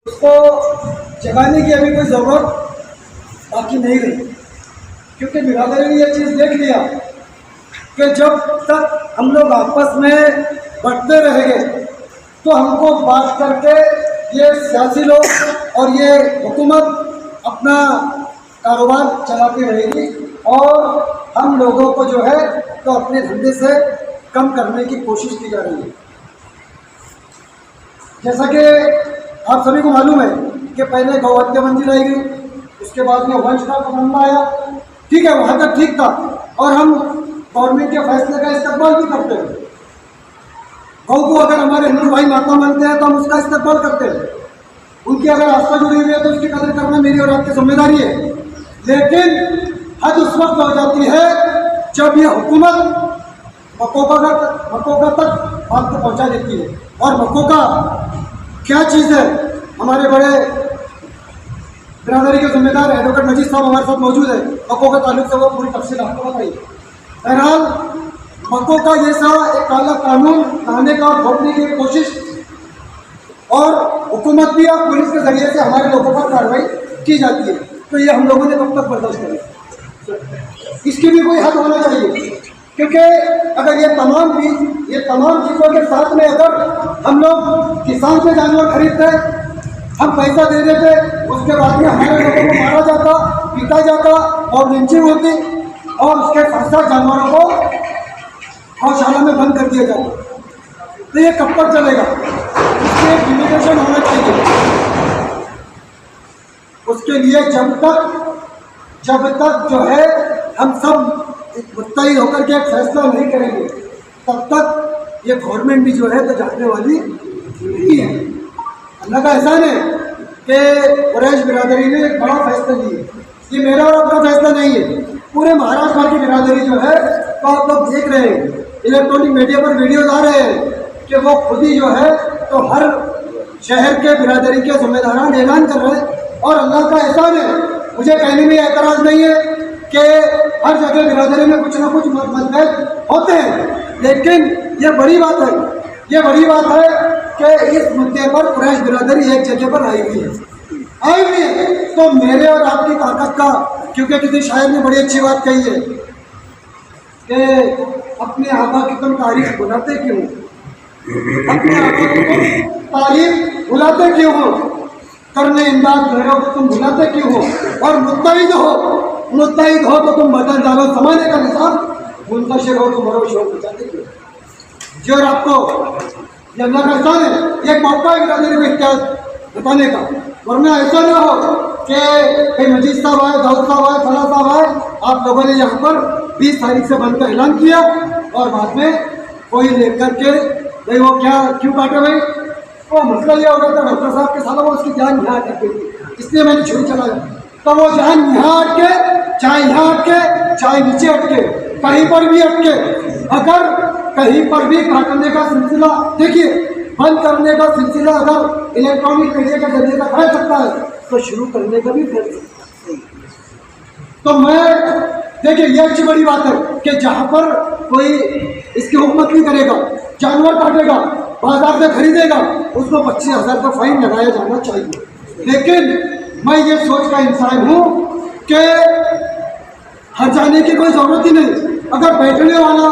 उसको जगाने की अभी कोई ज़रूरत बाकी नहीं रही, क्योंकि बिरादरी ने ये चीज़ देख लिया कि जब तक हम लोग आपस में बढ़ते रहेंगे तो हमको बात करके ये सियासी लोग और ये हुकूमत अपना कारोबार चलाती रहेगी और हम लोगों को जो है तो अपने धंधे से कम करने की कोशिश की जा रही है। जैसा कि आप सभी को मालूम है कि पहले गौ हत्या बंदी लाई गई, उसके बाद में वंश का मामला आया। ठीक है, वहाँ तक ठीक था और हम गवर्नमेंट के फैसले का इस्तेमाल भी करते हैं। गौ को अगर हमारे हिंदू भाई माता मानते हैं तो हम उसका इस्तेमाल करते हैं। उनकी अगर आस्था जुड़ी हुई है तो उसकी कदर करना मेरी और आपकी जिम्मेदारी है। लेकिन हद उस वक्त हो जाती है जब ये हुकूमत मकोका तक बात को पहुँचा देती है। और मकोका क्या चीज़ है, हमारे बड़े बिरादरी के जिम्मेदार एडवोकेट मजीद साहब हमारे साथ मौजूद है। मकोका ताल्लुक से वो पूरी तफसील आपको बताइए। बहरहाल मकोका जैसा एक काला कानून लाने का और रोकने की कोशिश और हुकूमत भी और पुलिस के जरिए से हमारे लोगों पर कार्रवाई की जाती है, तो ये हम लोगों ने कब तक बर्दाश्त करें? इसकी भी कोई हद होना चाहिए, क्योंकि अगर ये तमाम चीज़ों के साथ में अगर हम लोग किसान से जानवर खरीदते, हम पैसा दे देते, उसके बाद में हमारे लोगों को मारा जाता, पीटा जाता और लिंचिंग होती और उसके साथ साथ जानवरों को गौशाला में बंद कर दिया जाता, तो ये कब तक चलेगा? इसके एक लिमिटेशन होना चाहिए। उसके लिए जब तक जो है हम सब मुत्तहिद होकर के एक फैसला नहीं करेंगे तब तक ये गवर्नमेंट भी जो है तो जाने वाली नहीं है। अल्लाह का एहसान है कि कुरैश बिरादरी ने एक बड़ा फैसला लिया। ये मेरा और आपका फैसला नहीं है, पूरे महाराष्ट्र भर की बिरादरी जो है तो आप लोग देख रहे हैं, इलेक्ट्रॉनिक मीडिया पर वीडियोज आ रहे हैं कि वो खुद ही जो है तो हर शहर के बिरादरी के जिम्मेदारान ऐलान कर रहे हैं। और अल्लाह का एहसान है, मुझे कहने में एतराज़ नहीं है कि हर जगह बिरादरी में कुछ ना कुछ मतभेद होते हैं, लेकिन ये बड़ी बात है कि इस मुद्दे पर कुरैश बिरादरी एक जगह पर आई हुई है। तो मेरे और आपकी ताकत का, क्योंकि किसी शायर ने बड़ी अच्छी बात कही है कि अपने आबा की तुम तारीफ बुलाते क्यों, अपने आबा की तुम तारीफ बुलाते क्यों हो, करने इमदाद गैरों को तुम बुलाते क्यों हो, और मुत्तहिद हो तो तुम बदल डालो ज़माने का निज़ाम, मुंतशिर हो तो मरो शोर बचाते क्यों। जो आपको ये अल्लाह का एहसान है, ये मौका है बिरादरी में इख्तियार बताने का, वरना ऐसा ना हो कि मजीद साहब आए, दाऊद साहब आए, फला साहब आए, आप लोगों ने यहाँ पर 20 तारीख से बंद का ऐलान किया और बाद में कोई लेकर के भाई वो क्या क्यों काटे भाई, वो मसला ये हो गया था डॉक्टर साहब के साथ, वो उसकी जान यहाँ अटक गई थी, इसलिए मैंने छुरी चलाया। तो वो जान यहाँ अटके, चाहे यहाँ अटके, चाहे नीचे अटके, कहीं पर भी अटके, अगर कहीं पर भी काटने का सिलसिला, देखिए बंद करने का सिलसिला अगर इलेक्ट्रॉनिक मीडिया के जरिए से फैल सकता है तो शुरू करने का भी फैल सकता है। तो मैं देखिए ये अच्छी बड़ी बात है कि जहाँ पर कोई इसकी हुकूमत नहीं करेगा, जानवर काटेगा, बाजार से खरीदेगा, उसको 25,000 का फाइन लगाया जाना चाहिए। लेकिन मैं ये सोच का इंसान हूँ कि हर जाने की कोई ज़रूरत ही नहीं। अगर बैठने वाला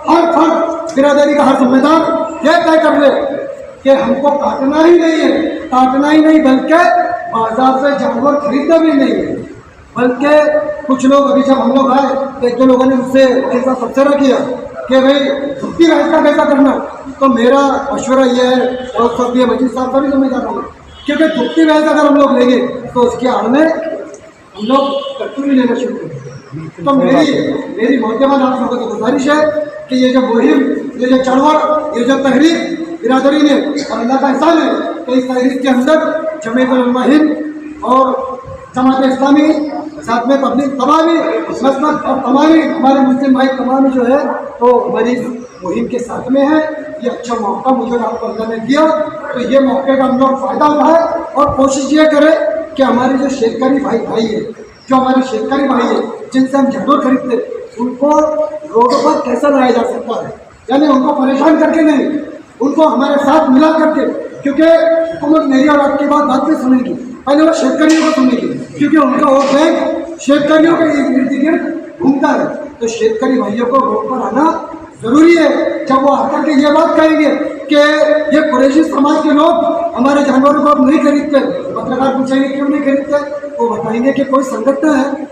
हर फर्द बिरादरी का हर जिम्मेदार यह तय कर ले कि हमको काटना ही नहीं बल्कि बाजार से जानवर खरीदना भी नहीं है। बल्कि कुछ लोग अभी जब हम लोग आए तो एक दो लोगों ने मुझसे ऐसा तबसरा किया कि भाई धुप्पी भैंस का कैसा करना, तो मेरा मशवरा ये है और सब ये मजीद साहब का भी जिम्मेदार होगा, क्योंकि धुप्पी भैंस अगर हम लोग लेंगे तो उसके आड़ में हम लोग कट्टू भी लेना शुरू करेंगे। तो मेरी मौजूदा आप लोगों की गुजारिश है कि ये जो मुहिम, ये जो चढ़वड़, ये जो तहरीक बिरादरी ने, और अल्लाह का एहसान है कि इस तहरीक के अंदर जमीयत उलमा हिंद और जमात इस्लामी, साथ में तबलीग तमामी मसलक और तमामी हमारे मुस्लिम भाई तमामी जो है तो हमारी मुहिम के साथ में है। ये अच्छा मौका मुझे आपको अल्लाह ने दिया, तो ये मौके का हम लोग फ़ायदा उठाए और कोशिश ये करें कि हमारे जो शेतकारी भाई है, जो हमारे शेतकारी भाई है जिनसे हम जानवर खरीदते, उनको रोडों पर कैसे लाया जा सकता है, यानी उनको परेशान करके नहीं, उनको हमारे साथ मिला करके, क्योंकि हुकूमत मेरी और आपकी बात पे सुनेगी, पहले वो शेतकरियों को सुनेगी, क्योंकि उनका वोट बैंक शेतकरियों के इर्द गिर्द घूमता है। तो शेतकरी भाइयों को रोड पर आना जरूरी है। जब वो आकर के ये बात कहेंगे कि ये कुरैशी समाज के लोग हमारे जानवरों को अब नहीं खरीदते, पत्रकार पूछेंगे क्यों नहीं खरीदते, वो बताएंगे कि कोई संगठन है,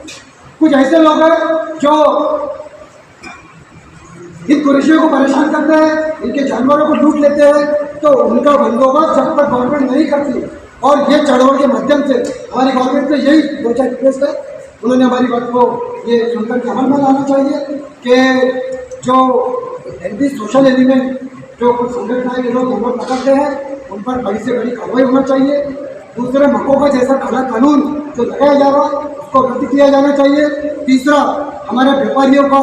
कुछ ऐसे लोग हैं जो इन कुरैशियों को परेशान करते हैं, इनके जानवरों को लूट लेते हैं। तो उनका बंदोबस्त जब तक गवर्नमेंट नहीं करती, और ये चढ़ाव के माध्यम से हमारी गवर्नमेंट से यही दो चार रिक्वेस्ट है, उन्होंने हमारी बात को ये सुनकर के अमल में लाना चाहिए कि जो एंटी सोशल एलिमेंट जो कुछ संगठन है, लोग जानवर पकड़ते हैं, उन पर बड़ी से बड़ी कार्रवाई होना चाहिए। दूसरा, मक्कों का जैसा काला कानून जो लगाया जा रहा उसको रद्द किया जाना चाहिए। तीसरा, हमारे व्यापारियों का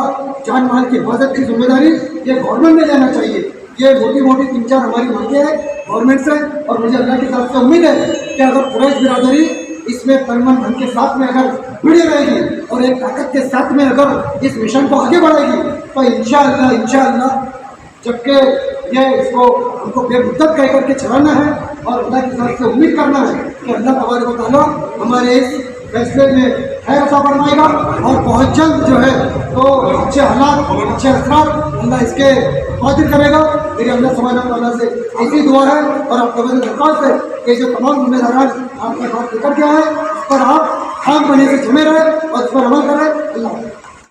जान माल की हिफाजत की जिम्मेदारी ये गवर्नमेंट ने लेना चाहिए। ये मोटी मोटी 3-4 हमारी मांगे हैं गवर्नमेंट से, और मुझे अल्लाह की तरफ से उम्मीद है कि अगर कुरैश बिरादरी इसमें तन-मन धन के साथ में अगर जुड़ी रहेगी और एक ताकत के साथ में अगर इस मिशन को आगे बढ़ाएगी, तो इंशाअल्लाह जबकि ये इसको हमको बेमुद्दत कह करके चलाना है और अल्लाह की तरफ से उम्मीद करना है कि अल्लाह तबारक व तआला हमारे इस फैसले में खैर अता फरमाएगा और बहुत जल्द जो है तो अच्छे हालात, अच्छे असरात अल्लाह इसके कादिर करेगा। मेरी अल्लाह सुब्हानहू व तआला से ऐसी दुआ है और आप तवज्जो दरख्वास्त है कि जो तमाम जिम्मेदारान आपके पास लेकर के आए, उस पर आप खाम बने से जमे रहे और उस पर अमल करें। अल्लाह